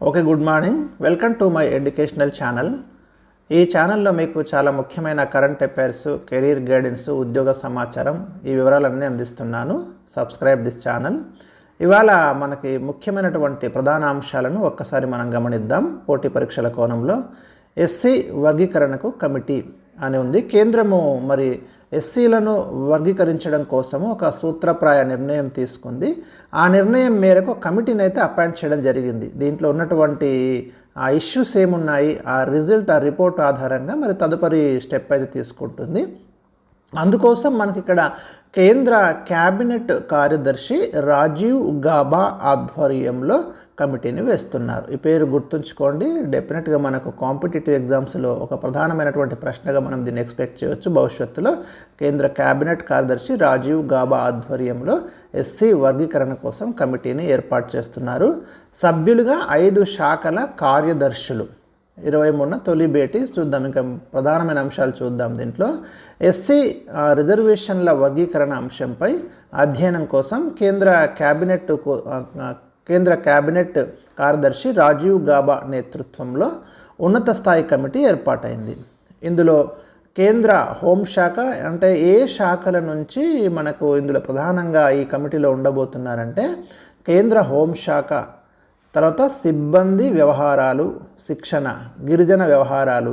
Okay, good morning. Welcome to my educational channel. ఈ ఛానల్లో మీకు చాలా ముఖ్యమైన కరెంట్ అఫైర్స్, కెరీర్ గైడెన్స్, ఉద్యోగ సమాచారం ఈ వివరాలన్నీ అందిస్తున్నాను. Subscribe this channel. ఇవాళ మనకి ముఖ్యమైనటువంటి ప్రధాన అంశాలను ఒక్కసారి మనం గమనిద్దాం. పోటీ పరీక్షల కోణంలో ఎస్సీ వర్గీకరణకు కమిటీ అని ఉంది. కేంద్రము మరి ఎస్సీలను వర్గీకరించడం కోసము ఒక సూత్రప్రాయ నిర్ణయం తీసుకుంది. ఆ నిర్ణయం మేరకు కమిటీని అయితే అపాయింట్ చేయడం జరిగింది. దీంట్లో ఉన్నటువంటి ఆ ఇష్యూస్ ఏమున్నాయి, ఆ రిపోర్ట్ ఆధారంగా మరి తదుపరి స్టెప్ అయితే తీసుకుంటుంది. అందుకోసం మనకి ఇక్కడ కేంద్ర క్యాబినెట్ కార్యదర్శి రాజీవ్ గాబా ఆధ్వర్యంలో కమిటీని వేస్తున్నారు. ఈ పేరు గుర్తుంచుకోండి. డెఫినెట్గా మనకు కాంపిటేటివ్ ఎగ్జామ్స్లో ఒక ప్రధానమైనటువంటి ప్రశ్నగా మనం దీన్ని ఎక్స్పెక్ట్ చేయవచ్చు భవిష్యత్తులో. కేంద్ర క్యాబినెట్ కార్యదర్శి రాజీవ్ గాబా ఆధ్వర్యంలో ఎస్సీ వర్గీకరణ కోసం కమిటీని ఏర్పాటు చేస్తున్నారు. సభ్యులుగా 5 శాఖల కార్యదర్శులు. 23న తొలి భేటీ చూద్దాం. ఇంకా ప్రధానమైన అంశాలు చూద్దాం. దీంట్లో ఎస్సీ రిజర్వేషన్ల వర్గీకరణ అంశంపై అధ్యయనం కోసం కేంద్ర క్యాబినెట్ కార్యదర్శి రాజీవ్ గాబా నేతృత్వంలో ఉన్నత స్థాయి కమిటీ ఏర్పాటైంది. ఇందులో కేంద్ర హోంశాఖ, అంటే ఏ శాఖల నుంచి మనకు ఇందులో ప్రధానంగా ఈ కమిటీలో ఉండబోతున్నారంటే కేంద్ర హోంశాఖ, తర్వాత సిబ్బంది వ్యవహారాలు, శిక్షణ, గిరిజన వ్యవహారాలు,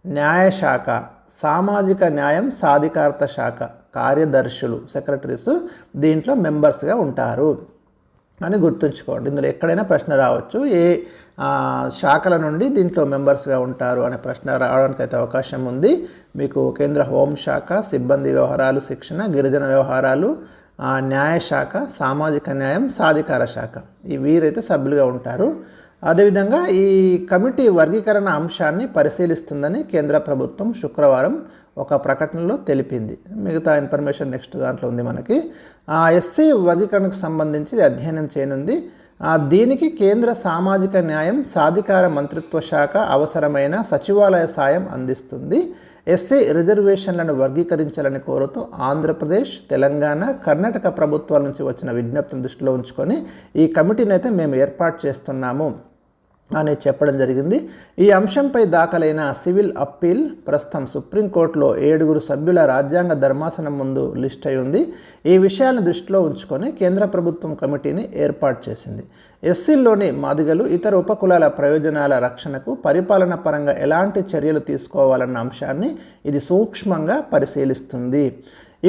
న్యాయశాఖ, సామాజిక న్యాయం సాధికారత శాఖ కార్యదర్శులు, సెక్రటరీస్ దీంట్లో మెంబర్స్గా ఉంటారు అని గుర్తుంచుకోండి. ఇందులో ఎక్కడైనా ప్రశ్న రావచ్చు. ఏ శాఖల నుండి దీంట్లో మెంబర్స్గా ఉంటారు అనే ప్రశ్న రావడానికి అయితే అవకాశం ఉంది. మీకు కేంద్ర హోంశాఖ, సిబ్బంది వ్యవహారాలు, శిక్షణ, గిరిజన వ్యవహారాలు, న్యాయశాఖ, సామాజిక న్యాయం సాధికార శాఖ, ఈ వీరైతే సభ్యులుగా ఉంటారు. అదేవిధంగా ఈ కమిటీ వర్గీకరణ అంశాన్ని పరిశీలిస్తుందని కేంద్ర ప్రభుత్వం శుక్రవారం ఒక ప్రకటనలో తెలిపింది. మిగతా ఇన్ఫర్మేషన్ నెక్స్ట్ దాంట్లో ఉంది మనకి. ఎస్సీ వర్గీకరణకు సంబంధించి అధ్యయనం చేయనుంది. దీనికి కేంద్ర సామాజిక న్యాయం సాధికార మంత్రిత్వ శాఖ అవసరమైన సచివాలయ సాయం అందిస్తుంది. ఎస్సీ రిజర్వేషన్లను వర్గీకరించాలని కోరుతూ ఆంధ్రప్రదేశ్, తెలంగాణ, కర్ణాటక ప్రభుత్వాల నుంచి వచ్చిన విజ్ఞప్తిని దృష్టిలో ఉంచుకొని ఈ కమిటీని అయితే మేము ఏర్పాటు చేస్తున్నాము అని చెప్పడం జరిగింది. ఈ అంశంపై దాఖలైన సివిల్ అప్పీల్ ప్రస్తుతం సుప్రీంకోర్టులో 7 సభ్యుల రాజ్యాంగ ధర్మాసనం ముందు లిస్ట్ అయి ఉంది. ఈ విషయాలను దృష్టిలో ఉంచుకొని కేంద్ర ప్రభుత్వం కమిటీని ఏర్పాటు చేసింది. ఎస్సీల్లోని మాదిగలు, ఇతర ఉపకులాల ప్రయోజనాల రక్షణకు పరిపాలన పరంగా ఎలాంటి చర్యలు తీసుకోవాలన్న అంశాన్ని ఇది సూక్ష్మంగా పరిశీలిస్తుంది.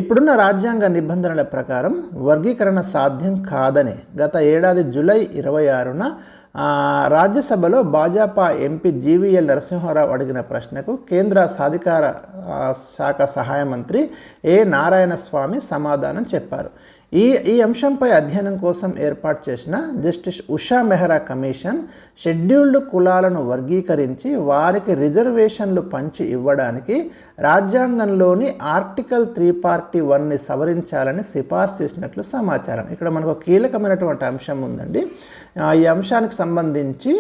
ఇప్పుడున్న రాజ్యాంగ నిబంధనల ప్రకారం వర్గీకరణ సాధ్యం కాదని గత ఏడాది జూలై 26న రాజ్యసభలో భాజపా ఎంపీ జీవీఎల్ నరసింహారావు అడిగిన ప్రశ్నకు కేంద్ర సాధికార శాఖ సహాయ మంత్రి నారాయణ స్వామి సమాధానం చెప్పారు. ఈ అంశంపై అధ్యయనం కోసం ఏర్పాటు చేసిన justice Usha Mehra commission scheduled కులాలను వర్గీకరించి వారికి రిజర్వేషన్లు పంచి ఇవ్వడానికి రాజ్యాంగంలోని ఆర్టికల్ 341ని సవరించాలని సిఫార్సు చేసినట్లు సమాచారం. ఇక్కడ మనకు కీలకమైనటువంటి అంశం ఉందండి. ఈ అంశానికి సంబంధించి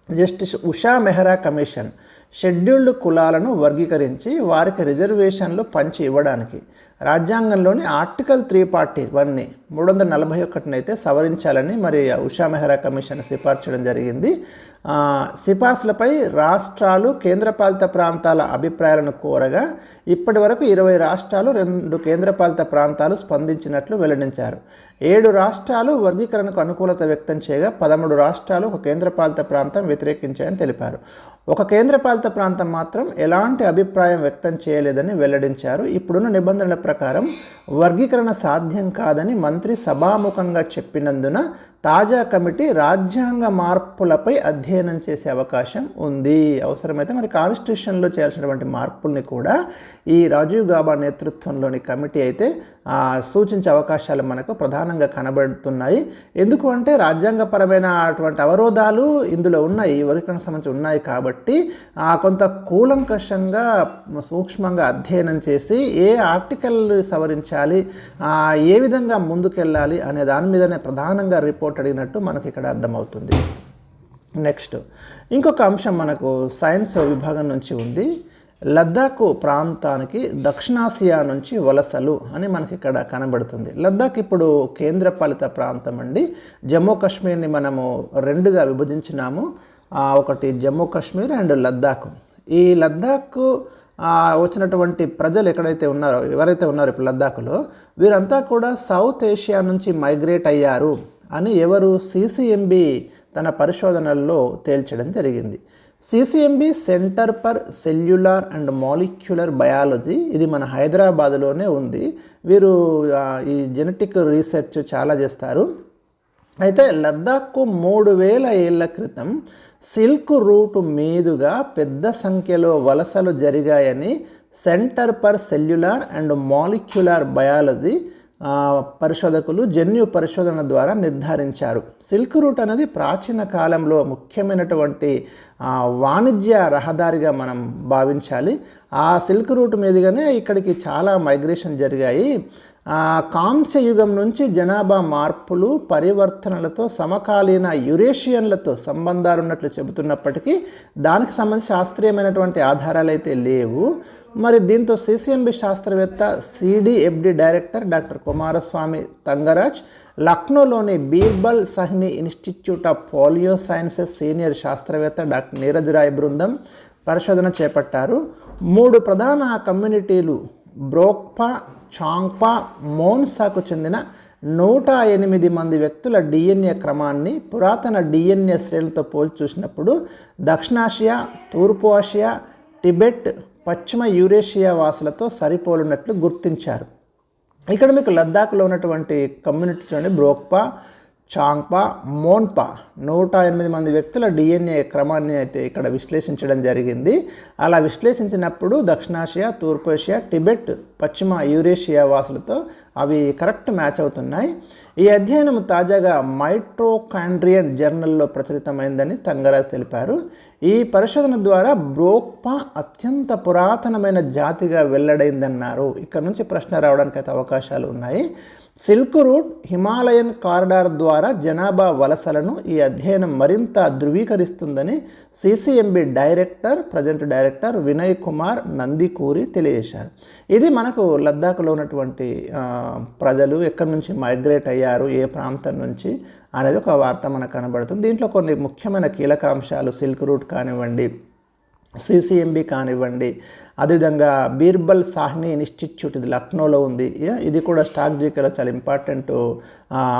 justice Usha Mehra commission scheduled కులాలను వర్గీకరించి వారికి రిజర్వేషన్లు పంచి ఇవ్వడానికి రాజ్యాంగంలోని ఆర్టికల్ 341ని 341 అయితే సవరించాలని మరి ఉషా మెహ్రా కమిషన్ సిఫార్సు చేయడం జరిగింది. సిఫార్సులపై రాష్ట్రాలు, కేంద్రపాలిత ప్రాంతాల అభిప్రాయాలను కోరగా ఇప్పటి వరకు 20 రాష్ట్రాలు, 2 కేంద్రపాలిత ప్రాంతాలు స్పందించినట్లు వెల్లడించారు. 7 రాష్ట్రాలు వర్గీకరణకు అనుకూలత వ్యక్తం చేయగా 13 రాష్ట్రాలు, 1 కేంద్రపాలిత ప్రాంతం వ్యతిరేకించాయని తెలిపారు. 1 కేంద్రపాలిత ప్రాంతం మాత్రం ఎలాంటి అభిప్రాయం వ్యక్తం చేయలేదని వెల్లడించారు. ఇప్పుడున్న నిబంధనల ప్రకారం వర్గీకరణ సాధ్యం కాదని మంత్రి సభాముఖంగా చెప్పినందున తాజా కమిటీ రాజ్యాంగ మార్పులపై అధ్యయనం చేసే అవకాశం ఉంది. అవసరమైతే మరి కాన్స్టిట్యూషన్లో చేయాల్సినటువంటి మార్పుల్ని కూడా ఈ రాజీవ్ గాబా నేతృత్వంలోని కమిటీ అయితే సూచించే అవకాశాలు మనకు ప్రధానంగా కనబడుతున్నాయి. ఎందుకు అంటే రాజ్యాంగపరమైన అటువంటి అవరోధాలు ఇందులో ఉన్నాయి, వర్గీకరణ సంబంధించి ఉన్నాయి కాబట్టి కొంత కూలంకషంగా సూక్ష్మంగా అధ్యయనం చేసి ఏ ఆర్టికల్ సవరించాలి, ఏ విధంగా ముందుకెళ్ళాలి అనే దాని మీదనే ప్రధానంగా రిపోర్ట్ అడిగినట్టు మనకి ఇక్కడ అర్థమవుతుంది. నెక్స్ట్ ఇంకొక అంశం మనకు సైన్స్ విభాగం నుంచి ఉంది. లద్దాఖ్ ప్రాంతానికి దక్షిణాసియా నుంచి వలసలు అని మనకి ఇక్కడ కనబడుతుంది. లద్దాఖ్ ఇప్పుడు కేంద్రపాలిత ప్రాంతం అండి. జమ్మూ కాశ్మీర్ని మనము రెండుగా విభజించినాము, ఒకటి జమ్మూ కాశ్మీర్ అండ్ లద్దాఖ్. ఈ లద్దాఖ్ వచ్చినటువంటి ప్రజలు ఎవరైతే ఉన్నారో ఇప్పుడు లద్దాఖ్లో, వీరంతా కూడా సౌత్ ఏషియా నుంచి మైగ్రేట్ అయ్యారు అని సిసిఎంబి తన పరిశోధనల్లో తేల్చడం జరిగింది. CCMB centre for cellular and molecular biology, ఇది మన హైదరాబాద్లోనే ఉంది. వీరు ఈ జెనెటిక్ రీసెర్చ్ చాలా చేస్తారు. అయితే లద్దాఖ్కు 3000 ఏళ్ల క్రితం సిల్క్ రూట్ మీదుగా పెద్ద సంఖ్యలో వలసలు జరిగాయని centre for cellular and molecular biology పరిశోధకులు జన్యు పరిశోధన ద్వారా నిర్ధారించారు. సిల్క్ రూట్ అనేది ప్రాచీన కాలంలో ముఖ్యమైనటువంటి వాణిజ్య రహదారిగా మనం భావించాలి. ఆ సిల్క్ రూట్ మీదుగానే ఇక్కడికి చాలా మైగ్రేషన్ జరిగాయి. కాంస్య యుగం నుంచి జనాభా మార్పులు పరివర్తనలతో సమకాలీన యురేషియన్లతో సంబంధాలు ఉన్నట్లు చెబుతున్నప్పటికీ దానికి సంబంధించి శాస్త్రీయమైనటువంటి ఆధారాలు అయితే లేవు. మరి దీంతో సిసిఎంబి శాస్త్రవేత్త CDFD director doctor Kumaraswamy Thangaraj, లక్నోలోని Birbal Sahni institute of palaeo sciences senior శాస్త్రవేత్త డాక్టర్ నీరజ్ రాయ్ బృందం పరిశోధన చేపట్టారు. 3 ప్రధాన కమ్యూనిటీలు బ్రోక్పా, చాంగ్పా, మోన్సాకు చెందిన 108 మంది వ్యక్తుల డిఎన్ఏ క్రమాన్ని పురాతన డిఎన్ఏ శ్రేణులతో పోల్చి చూసినప్పుడు దక్షిణాసియా, తూర్పు ఆసియా, టిబెట్, పశ్చిమ యూరేషియా వాసులతో సరిపోలున్నట్లు గుర్తించారు. ఇక్కడ మీకు లద్దాఖ్లో ఉన్నటువంటి కమ్యూనిటీ చూడండి, బ్రోక్పా, చాంగ్పా, మోన్పా 108 మంది వ్యక్తుల డిఎన్ఏ క్రమాన్ని అయితే ఇక్కడ విశ్లేషించడం జరిగింది. అలా విశ్లేషించినప్పుడు దక్షిణాసియా, తూర్పు ఏషియా, టిబెట్, పశ్చిమ యూరేషియా వాసులతో అవి కరెక్ట్ మ్యాచ్ అవుతున్నాయి. ఈ అధ్యయనం తాజాగా మైటోకాండ్రియన్ జర్నల్లో ప్రచురితమైందని తంగరాజ్ తెలిపారు. ఈ పరిశోధన ద్వారా బ్రోక్పా అత్యంత పురాతనమైన జాతిగా వెల్లడైందన్నారు. ఇక్కడ నుంచి ప్రశ్న రావడానికి అయితే అవకాశాలు ఉన్నాయి. సిల్క్ రూట్, హిమాలయన్ కారిడార్ ద్వారా జనాభా వలసలను ఈ అధ్యయనం మరింత ధృవీకరిస్తుందని CCMB present director Vinay Kumar Nandikuri తెలియజేశారు. ఇది మనకు లద్దాఖ్లో ఉన్నటువంటి ప్రజలు ఎక్కడి నుంచి మైగ్రేట్ అయ్యారు, ఏ ప్రాంతం నుంచి అనేది ఒక వార్త మనకు కనబడుతుంది. దీంట్లో కొన్ని ముఖ్యమైన కీలక అంశాలు సిల్క్ రూట్ కానివ్వండి, సిసిఎంబి కానివ్వండి, అదేవిధంగా బీర్బల్ సాహ్ని ఇన్స్టిట్యూట్, ఇది లక్నోలో ఉంది. ఇది కూడా స్టాక్ జీకేలో చాలా ఇంపార్టెంట్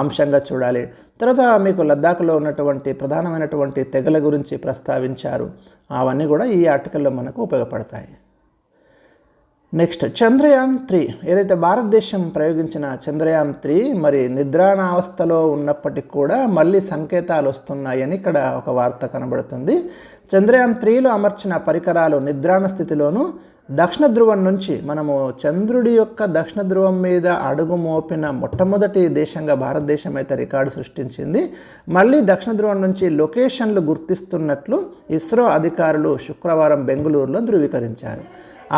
అంశంగా చూడాలి. తర్వాత మీకు లద్దాఖ్లో ఉన్నటువంటి ప్రధానమైనటువంటి తెగల గురించి ప్రస్తావించారు. అవన్నీ కూడా ఈ ఆర్టికల్లో మనకు ఉపయోగపడతాయి. నెక్స్ట్, చంద్రయాన్ 3, ఏదైతే భారతదేశం ప్రయోగించిన చంద్రయాన్ 3 మరి నిద్రానావస్థలో ఉన్నప్పటికీ కూడా మళ్ళీ సంకేతాలు వస్తున్నాయని ఇక్కడ ఒక వార్త కనబడుతుంది. చంద్రయాన్ 3లో అమర్చిన పరికరాలు నిద్రాణ స్థితిలోనూ దక్షిణ ధ్రువం నుంచి మనము చంద్రుడి యొక్క దక్షిణ ధ్రువం మీద అడుగు మోపిన మొట్టమొదటి దేశంగా భారతదేశం అయితే రికార్డు సృష్టించింది. మళ్ళీ దక్షిణ ధ్రువం నుంచి లొకేషన్లు గుర్తిస్తున్నట్లు ఇస్రో అధికారులు శుక్రవారం బెంగళూరులో ధృవీకరించారు.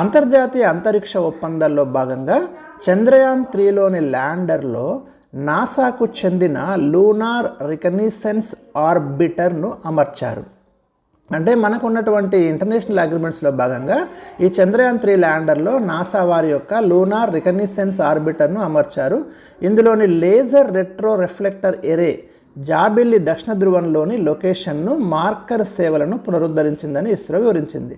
అంతర్జాతీయ అంతరిక్ష ఒప్పందాల్లో భాగంగా చంద్రయాన్ 3లోని ల్యాండర్లో నాసాకు చెందిన లూనార్ రికనీసెన్స్ ఆర్బిటర్ను అమర్చారు. అంటే మనకు ఉన్నటువంటి ఇంటర్నేషనల్ అగ్రిమెంట్స్లో భాగంగా ఈ చంద్రయాన్ 3 ల్యాండర్లో నాసా వారి యొక్క లూనార్ రికనీసెన్స్ ఆర్బిటర్ను అమర్చారు. ఇందులోని లేజర్ రెట్రో రిఫ్లెక్టర్ ఎరే జాబిల్లి దక్షిణ ధ్రువంలోని లొకేషన్ను మార్కర్ సేవలను పునరుద్ధరించిందని ఇస్రో వివరించింది.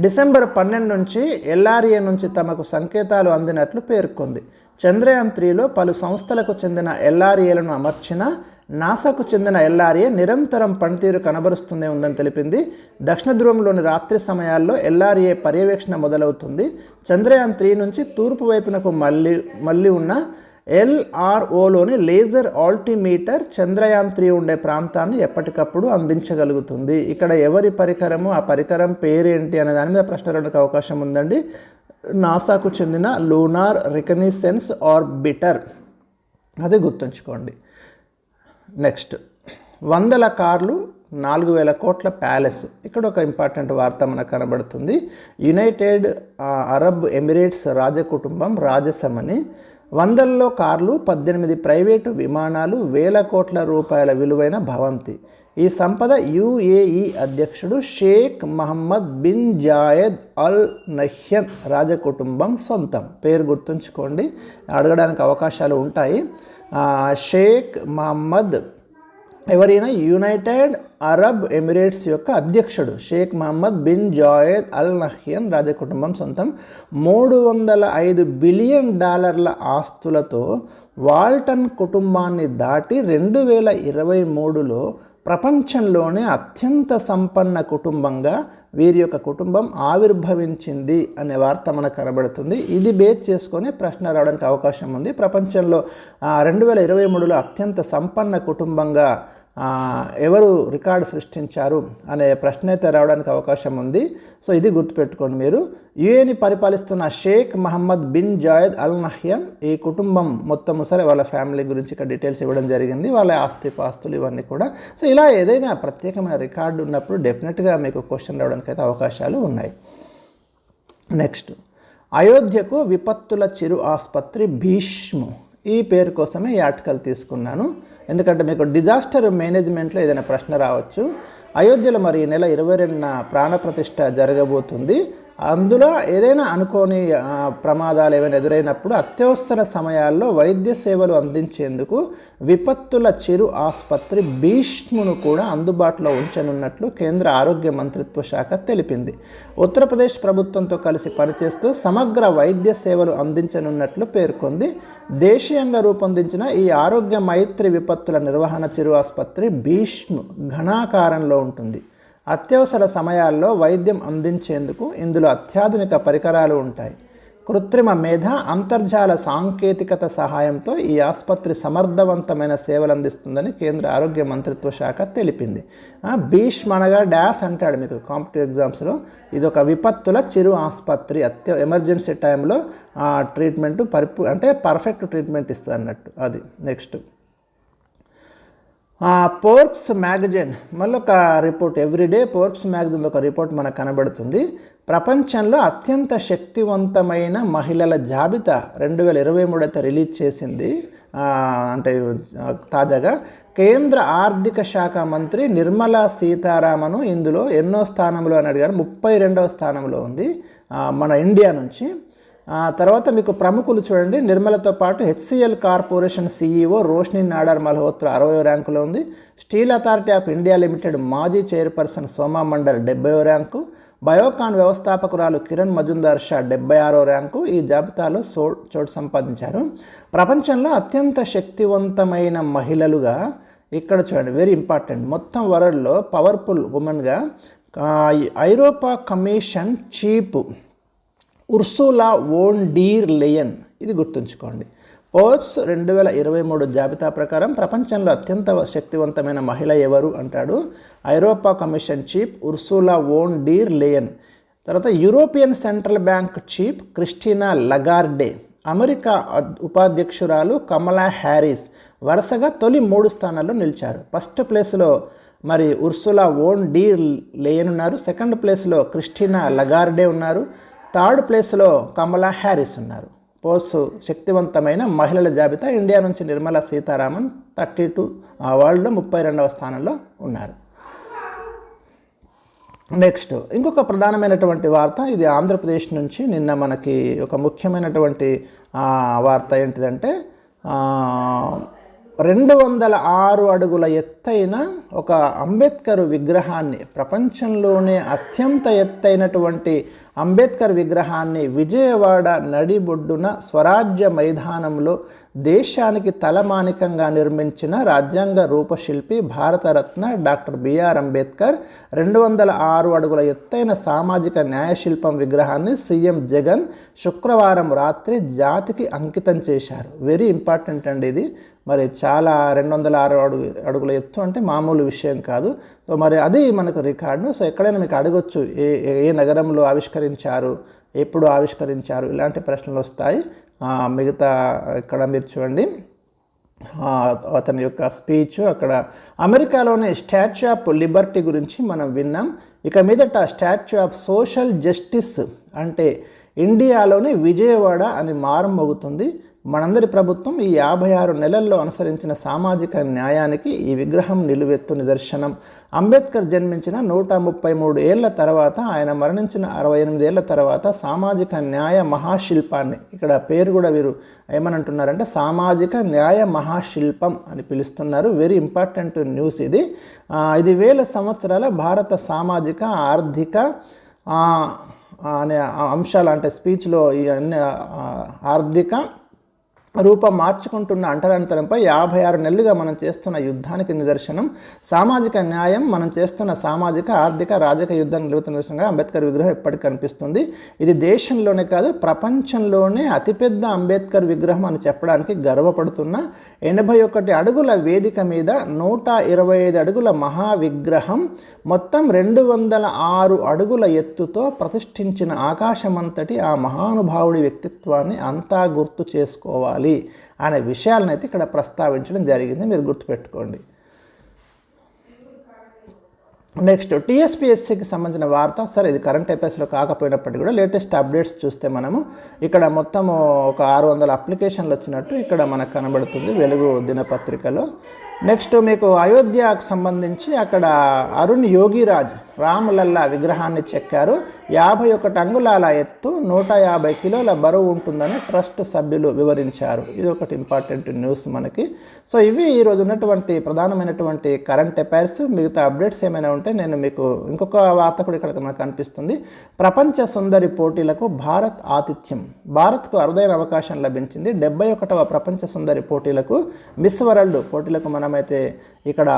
డిసెంబర్ 12 నుంచి ఎల్ఆర్ఏ నుంచి తమకు సంకేతాలు అందినట్లు పేర్కొంది. చంద్రయాన్ 3లో పలు సంస్థలకు చెందిన ఎల్ఆర్ఏలను అమర్చిన నాసాకు చెందిన ఎల్ఆర్ఏ నిరంతరం పనితీరు కనబరుస్తూనే ఉందని తెలిపింది. దక్షిణ ధ్రువంలోని రాత్రి సమయాల్లో ఎల్ఆర్ఏ పర్యవేక్షణ మొదలవుతుంది. చంద్రయాన్ 3 నుంచి తూర్పు వైపునకు మళ్ళీ ఉన్న ఎల్ఆర్ఓలోని లేజర్ ఆల్టిమీటర్ చంద్రయాన్ 3 ఉండే ప్రాంతాన్ని ఎప్పటికప్పుడు అందించగలుగుతుంది. ఇక్కడ ఎవరి పరికరము, ఆ పరికరం పేరేంటి అనే దాని మీద ప్రశ్న రావడానికి అవకాశం ఉందండి. నాసాకు చెందిన లూనార్ రికనీసెన్స్ ఆర్బిటర్, అది గుర్తుంచుకోండి. నెక్స్ట్, 100 కార్లు 4000 కోట్ల ప్యాలెస్. ఇక్కడ ఒక ఇంపార్టెంట్ వార్త మనకు కనబడుతుంది. యునైటెడ్ అరబ్ ఎమిరేట్స్ రాజకుటుంబం రాజసమని 100ల్లో కార్లు, 18 ప్రైవేటు విమానాలు, 1000 కోట్ల రూపాయల విలువైన భవంతి, ఈ సంపద యుఏఈ అధ్యక్షుడు Sheikh Mohammed bin Zayed Al Nahyan రాజకుటుంబం సొంతం. పేరు గుర్తుంచుకోండి, అడగడానికి అవకాశాలు ఉంటాయి. షేక్ మహమ్మద్ ఎవరైనా యునైటెడ్ అరబ్ ఎమిరేట్స్ యొక్క అధ్యక్షుడు Sheikh Mohammed bin Zayed Al Nahyan రాజకుటుంబం సొంతం. $305 బిలియన్ ఆస్తులతో వాల్టన్ కుటుంబాన్ని దాటి 2023లో ప్రపంచంలోనే అత్యంత సంపన్న కుటుంబంగా వీరి యొక్క కుటుంబం ఆవిర్భవించింది అనే వార్త మనకు కనబడుతుంది. ఇది బేస్ చేసుకొని ప్రశ్న రావడానికి అవకాశం ఉంది. ప్రపంచంలో 2023లో అత్యంత సంపన్న కుటుంబంగా ఎవరు రికార్డు సృష్టించారు అనే ప్రశ్న అయితే రావడానికి అవకాశం ఉంది. సో ఇది గుర్తుపెట్టుకోండి మీరు. యుఏని పరిపాలిస్తున్న Sheikh Mohammed bin Zayed Al Nahyan ఈ కుటుంబం మొత్తం సరే వాళ్ళ ఫ్యామిలీ గురించి ఇక్కడ డీటెయిల్స్ ఇవ్వడం జరిగింది, వాళ్ళ ఆస్తిపాస్తులు ఇవన్నీ కూడా. సో ఇలా ఏదైనా ప్రత్యేకమైన రికార్డు ఉన్నప్పుడు డెఫినెట్గా మీకు క్వశ్చన్ రావడానికి అయితే అవకాశాలు ఉన్నాయి. నెక్స్ట్, అయోధ్యకు విపత్తుల చిరు ఆసుపత్రి భీష్ము. ఈ పేరు కోసమే ఈ ఆర్టికల్ తీసుకున్నాను, ఎందుకంటే మీకు డిజాస్టర్ మేనేజ్మెంట్లో ఏదైనా ప్రశ్న రావచ్చు. అయోధ్యలో మరి ఈ నెల 22న ప్రాణప్రతిష్ఠ జరగబోతుంది. అందులో ఏదైనా అనుకోని ప్రమాదాలు ఏమైనా ఎదురైనప్పుడు అత్యవసర సమయాల్లో వైద్య సేవలు అందించేందుకు విపత్తుల చిరు ఆసుపత్రి భీష్మును కూడా అందుబాటులో ఉంచనున్నట్లు కేంద్ర ఆరోగ్య మంత్రిత్వ శాఖ తెలిపింది. ఉత్తరప్రదేశ్ ప్రభుత్వంతో కలిసి పనిచేస్తూ సమగ్ర వైద్య సేవలు అందించనున్నట్లు పేర్కొంది. దేశీయంగా రూపొందించిన ఈ ఆరోగ్య మైత్రి విపత్తుల నిర్వహణ చిరు ఆసుపత్రి భీష్ము ఘనాకారంలో ఉంటుంది. అత్యవసర సమయాల్లో వైద్యం అందించేందుకు ఇందులో అత్యాధునిక పరికరాలు ఉంటాయి. కృత్రిమ మేధ, అంతర్జాల సాంకేతికత సహాయంతో ఈ ఆసుపత్రి సమర్థవంతమైన సేవలు అందిస్తుందని కేంద్ర ఆరోగ్య మంత్రిత్వ శాఖ తెలిపింది. భీష్మ్ అనగా డాష్ అంటాడు మీకు కాంపిటేటివ్ ఎగ్జామ్స్లో. ఇది ఒక విపత్తుల చిరు ఆసుపత్రి, ఎమర్జెన్సీ టైంలో ట్రీట్మెంట్ పర్ఫెక్ట్ ట్రీట్మెంట్ ఇస్తుంది అన్నట్టు అది. నెక్స్ట్, ఫోర్బ్స్ మ్యాగజైన్ మళ్ళీ ఒక రిపోర్ట్, ఎవ్రీడే ఫోర్బ్స్ మ్యాగజైన్ ఒక రిపోర్ట్ మనకు కనబడుతుంది. ప్రపంచంలో అత్యంత శక్తివంతమైన మహిళల జాబితా 2023 అయితే రిలీజ్ చేసింది. తాజాగా కేంద్ర ఆర్థిక శాఖ మంత్రి నిర్మలా సీతారామన్ ఇందులో ఎన్నో స్థానంలో అని అడిగారు. 32వ స్థానంలో ఉంది మన ఇండియా నుంచి. తర్వాత మీకు ప్రముఖులు చూడండి, నిర్మలతో పాటు HCL corporation CEO Roshni Nadar Malhotra 60వ ర్యాంకులో ఉంది. Steel authority of India limited మాజీ చైర్పర్సన్ సోమా మండల్ 70వ ర్యాంకు. బయోకాన్ వ్యవస్థాపకురాలు కిరణ్ మజుందార్ షా 76వ ర్యాంకు ఈ జాబితాలో చోటు సంపాదించారు. ప్రపంచంలో అత్యంత శక్తివంతమైన మహిళలుగా ఇక్కడ చూడండి, వెరీ ఇంపార్టెంట్, మొత్తం వరల్డ్లో పవర్ఫుల్ ఉమెన్గా ఐరోపా commission chief Ursula von der లెయన్, ఇది గుర్తుంచుకోండి. ఫోర్బ్స్ 2023 జాబితా ప్రకారం ప్రపంచంలో అత్యంత శక్తివంతమైన మహిళ ఎవరు అంటాడు. ఐరోపా commission chief Ursula von der Leyen. తర్వాత European central bank chief Christina Lagarde. America ఉపాధ్యక్షురాలు కమలా హ్యారిస్ వరుసగా తొలి 3 స్థానాల్లో నిలిచారు. ఫస్ట్ ప్లేస్లో మరి ఉర్సులా వోన్ డీర్ లెయన్ ఉన్నారు. సెకండ్ ప్లేస్లో క్రిస్టినా లగార్డే ఉన్నారు. థర్డ్ ప్లేస్లో కమలా హ్యారిస్ ఉన్నారు. ఫోర్బ్స్ శక్తివంతమైన మహిళల జాబితా ఇండియా నుంచి నిర్మలా సీతారామన్ 32 వరల్డ్లో 32వ స్థానంలో ఉన్నారు. నెక్స్ట్, ఇంకొక ప్రధానమైనటువంటి వార్త, ఇది ఆంధ్రప్రదేశ్ నుంచి నిన్న మనకి ఒక ముఖ్యమైనటువంటి వార్త ఏంటిదంటే 206 అడుగుల ఎత్తైన ఒక అంబేద్కర్ విగ్రహాన్ని, ప్రపంచంలోనే అత్యంత ఎత్తైనటువంటి అంబేద్కర్ విగ్రహాన్ని విజయవాడ నడిబొడ్డున స్వరాజ్య మైదానంలో దేశానికి తలమానికంగా నిర్మించిన రాజ్యాంగ రూపశిల్పి భారతరత్న డాక్టర్ బిఆర్ అంబేద్కర్ 206 అడుగుల ఎత్తైన సామాజిక న్యాయశిల్పం విగ్రహాన్ని సీఎం జగన్ శుక్రవారం రాత్రి జాతికి అంకితం చేశారు. వెరీ ఇంపార్టెంట్ అండి ఇది. మరి చాలా 206 అడుగుల ఎత్తు అంటే మామూలు విషయం కాదు. సో మరి అది మనకు రికార్డు. సో ఎక్కడైనా మీకు అడగొచ్చు, ఏ నగరంలో ఆవిష్కరించారు, ఎప్పుడు ఆవిష్కరించారు, ఇలాంటి ప్రశ్నలు వస్తాయి. మిగతా ఇక్కడ మీరు చూడండి, అతని యొక్క స్పీచ్ అక్కడ అమెరికాలోని స్టాచ్యూ ఆఫ్ లిబర్టీ గురించి మనం విన్నాం. ఇక మీదట స్టాచ్యూ ఆఫ్ సోషల్ జస్టిస్ అంటే ఇండియాలోని విజయవాడ అని మారుమోగుతుంది. మనందరి ప్రభుత్వం ఈ 56 నెలల్లో అనుసరించిన సామాజిక న్యాయానికి ఈ విగ్రహం నిలువెత్తు నిదర్శనం. అంబేద్కర్ జన్మించిన 133 ఏళ్ల తర్వాత, ఆయన మరణించిన 68 ఏళ్ల తర్వాత సామాజిక న్యాయ మహాశిల్పాన్ని, ఇక్కడ పేరు కూడా వీరు ఏమనంటున్నారంటే సామాజిక న్యాయ మహాశిల్పం అని పిలుస్తున్నారు. వెరీ ఇంపార్టెంట్ న్యూస్ ఇది. ఇది 1000 సంవత్సరాల భారత సామాజిక ఆర్థిక అనే అంశాలు, అంటే స్పీచ్లో ఈ అన్ని ఆర్థిక రూపం మార్చుకుంటున్న అంటరానితనంపై 56 నెలలుగా మనం చేస్తున్న యుద్ధానికి నిదర్శనం. సామాజిక న్యాయం మనం చేస్తున్న సామాజిక ఆర్థిక రాజకీయ యుద్ధాన్ని నిలువెత్తు నిదర్శనంగా అంబేద్కర్ విగ్రహం ఎప్పటికీ కనిపిస్తుంది. ఇది దేశంలోనే కాదు ప్రపంచంలోనే అతిపెద్ద అంబేద్కర్ విగ్రహం అని చెప్పడానికి గర్వపడుతున్న 81 అడుగుల వేదిక మీద 125 అడుగుల మహావిగ్రహం మొత్తం 206 అడుగుల ఎత్తుతో ప్రతిష్ఠించిన ఆకాశమంతటి ఆ మహానుభావుడి వ్యక్తిత్వాన్ని అంతా గుర్తు చేసుకోవాలి అనే విషయాలను అయితే ఇక్కడ ప్రస్తావించడం జరిగింది, మీరు గుర్తుపెట్టుకోండి. నెక్స్ట్ టీఎస్పీఎస్సీకి సంబంధించిన వార్త. సరే, ఇది కరెంట్ అఫైర్స్లో కాకపోయినప్పటికీ కూడా లేటెస్ట్ అప్డేట్స్ చూస్తే మనము ఇక్కడ మొత్తం ఒక 600 అప్లికేషన్లు వచ్చినట్టు ఇక్కడ మనకు కనబడుతుంది వెలుగు దినపత్రికలో. నెక్స్ట్ మీకు అయోధ్యకు సంబంధించి అక్కడ అరుణ్ యోగిరాజ్ రామలల్లా విగ్రహాన్ని చెక్కారు. 51 అంగుళాల ఎత్తు, 150 కిలోల బరువు ఉంటుందని ట్రస్ట్ సభ్యులు వివరించారు. ఇది ఒకటి ఇంపార్టెంట్ న్యూస్ మనకి. సో ఇవి ఈరోజు ఉన్నటువంటి ప్రధానమైనటువంటి కరెంట్ అఫైర్స్. మిగతా అప్డేట్స్ ఏమైనా ఉంటే నేను మీకు ఇంకొక వార్త కూడా ఇక్కడ మనకు కనిపిస్తుంది. ప్రపంచ సుందరి పోటీలకు భారత్ ఆతిథ్యం. భారత్కు అరుదైన అవకాశం లభించింది. 71వ ప్రపంచ సుందరి పోటీలకు, మిస్ వరల్డ్ పోటీలకు మనమైతే ఇక్కడ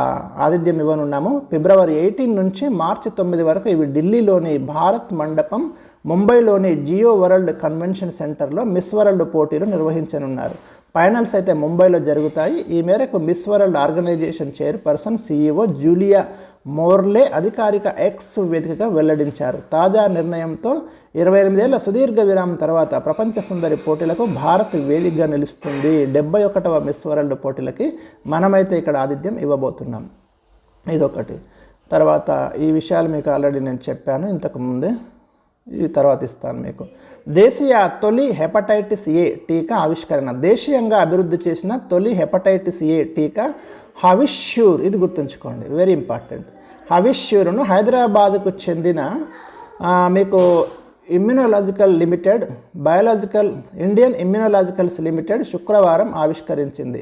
ఆతిథ్యం ఇవ్వనున్నాము. ఫిబ్రవరి 18 నుంచి మార్చి 9 వరకు ఇవి ఢిల్లీలోని భారత్ మండపం, ముంబైలోని జియో వరల్డ్ కన్వెన్షన్ సెంటర్లో మిస్ వరల్డ్ పోటీలు నిర్వహించనున్నారు. ఫైనల్స్ అయితే ముంబైలో జరుగుతాయి. ఈ మేరకు Miss World organisation chairperson CEO Julia Morley అధికారిక ఎక్స్ వేదికగా వెల్లడించారు. తాజా నిర్ణయంతో 28 ఏళ్ల సుదీర్ఘ విరామం తర్వాత ప్రపంచ సుందరి పోటీలకు భారత్ వేదికగా నిలుస్తుంది. 71వ మిస్ వరల్డ్ పోటీలకి మనమైతే ఇక్కడ ఆతిథ్యం ఇవ్వబోతున్నాం. ఇదొకటి. తర్వాత ఈ విషయాలు మీకు ఆల్రెడీ నేను చెప్పాను ఇంతకుముందే, ఈ తర్వాత ఇస్తాను మీకు. దేశీయ తొలి హెపటైటిస్ ఏ టీకా ఆవిష్కరణ. దేశీయంగా అభివృద్ధి చేసిన తొలి హెపటైటిస్ ఏ టీకా హవిష్యూర్, ఇది గుర్తుంచుకోండి, వెరీ ఇంపార్టెంట్. హవిష్యూర్ను హైదరాబాద్కు చెందిన మీకు immunological limited Indian Immunologicals limited శుక్రవారం ఆవిష్కరించింది.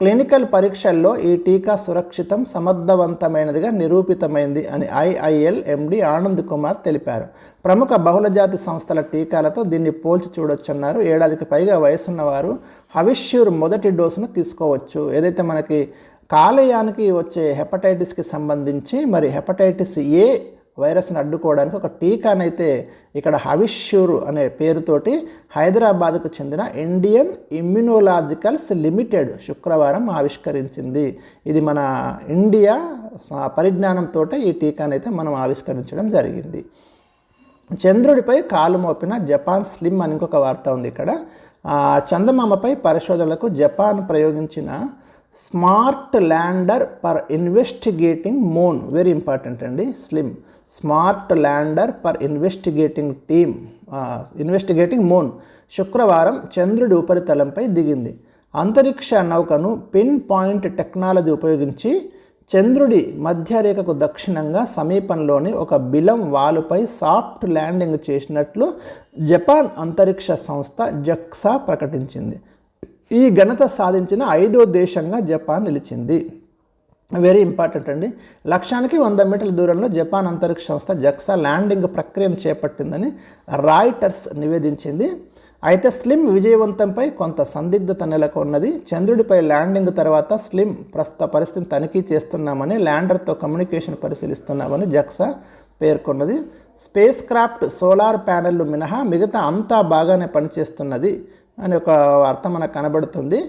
క్లినికల్ పరీక్షల్లో ఈ టీకా సురక్షితం, సమర్థవంతమైనదిగా నిరూపితమైంది అని IIL MD ఆనంద్ కుమార్ తెలిపారు. ప్రముఖ బహుళజాతి సంస్థల టీకాలతో దీన్ని పోల్చి చూడొచ్చన్నారు. 7 ఏళ్లకు పైగా వయసున్నవారు హవిష్యూర్ మొదటి డోసును తీసుకోవచ్చు. ఏదైతే మనకి కాలేయానికి వచ్చే హెపటైటిస్కి సంబంధించి మరి హెపటైటిస్ ఏ వైరస్ని అడ్డుకోవడానికి ఒక టీకానైతే ఇక్కడ హవిష్యూర్ అనే పేరుతోటి హైదరాబాద్కు చెందిన ఇండియన్ ఇమ్యునోలాజికల్స్ లిమిటెడ్ శుక్రవారం ఆవిష్కరించింది. ఇది మన ఇండియా పరిజ్ఞానంతో ఈ టీకానైతే మనం ఆవిష్కరించడం జరిగింది. చంద్రుడిపై కాలు మోపిన జపాన్ స్లిమ్ అని ఇంకొక వార్త ఉంది ఇక్కడ. చందమామపై పరిశోధనలకు జపాన్ ప్రయోగించిన smart lander for investigating moon, very important అండి. SLIM smart lander for investigating moon శుక్రవారం చంద్రుడి ఉపరితలంపై దిగింది. అంతరిక్ష నౌకను పిన్ పాయింట్ టెక్నాలజీ ఉపయోగించి చంద్రుడి మధ్యరేఖకు దక్షిణంగా సమీపంలోని ఒక బిలం వాలుపై సాఫ్ట్ ల్యాండింగ్ చేసినట్లు జపాన్ అంతరిక్ష సంస్థ జక్సా ప్రకటించింది. ఈ ఘనత సాధించిన 5వ దేశంగా జపాన్ నిలిచింది. వెరీ ఇంపార్టెంట్ అండి. లక్ష్యానికి 100 మీటర్ల దూరంలో జపాన్ అంతరిక్ష సంస్థ జక్సా ల్యాండింగ్ ప్రక్రియను చేపట్టిందని రాయిటర్స్ నివేదించింది. అయితే స్లిమ్ విజయవంతంపై కొంత సందిగ్ధత నెలకొన్నది. చంద్రుడిపై ల్యాండింగ్ తర్వాత స్లిమ్ ప్రస్తుత పరిస్థితిని తనిఖీ చేస్తున్నామని, ల్యాండర్తో కమ్యూనికేషన్ పరిశీలిస్తున్నామని జక్సా పేర్కొన్నది. స్పేస్ క్రాఫ్ట్ సోలార్ ప్యానెళ్లు మినహా మిగతా అంతా బాగానే పనిచేస్తున్నది అని ఒక వార్త మనకు కనబడుతుంది.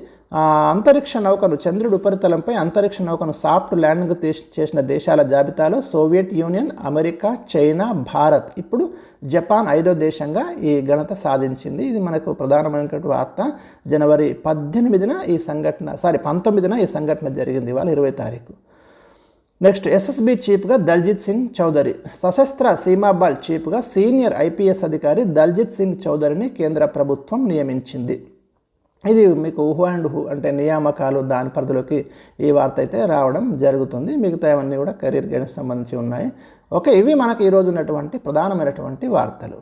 అంతరిక్ష నౌకను చంద్రుడి ఉపరితలంపై అంతరిక్ష నౌకను సాఫ్ట్ ల్యాండింగ్ చేసిన దేశాల జాబితాలో Soviet union, America, China, Bharat, ఇప్పుడు జపాన్ 5వ దేశంగా ఈ ఘనత సాధించింది. ఇది మనకు ప్రధానమైనటువంటి వార్త. జనవరి 19న ఈ సంఘటన జరిగింది, ఇవాళ 20వ తారీఖు. నెక్స్ట్ SSB చీఫ్గా దల్జిత్ సింగ్ చౌదరి. సశస్త్ర సీమాబల్ చీఫ్గా సీనియర్ IPS అధికారి దల్జిత్ సింగ్ చౌదరిని కేంద్ర ప్రభుత్వం నియమించింది. ఇది మీకు హూ అండ్ హూ అంటే నియామకాలు దాని పరిధిలోకి ఈ వార్త అయితే రావడం జరుగుతుంది. మిగతావన్నీ కూడా కెరీర్ గైడెన్స్ సంబంధించి ఉన్నాయి. ఓకే, ఇవి మనకు ఈరోజు ఉన్నటువంటి ప్రధానమైనటువంటి వార్తలు.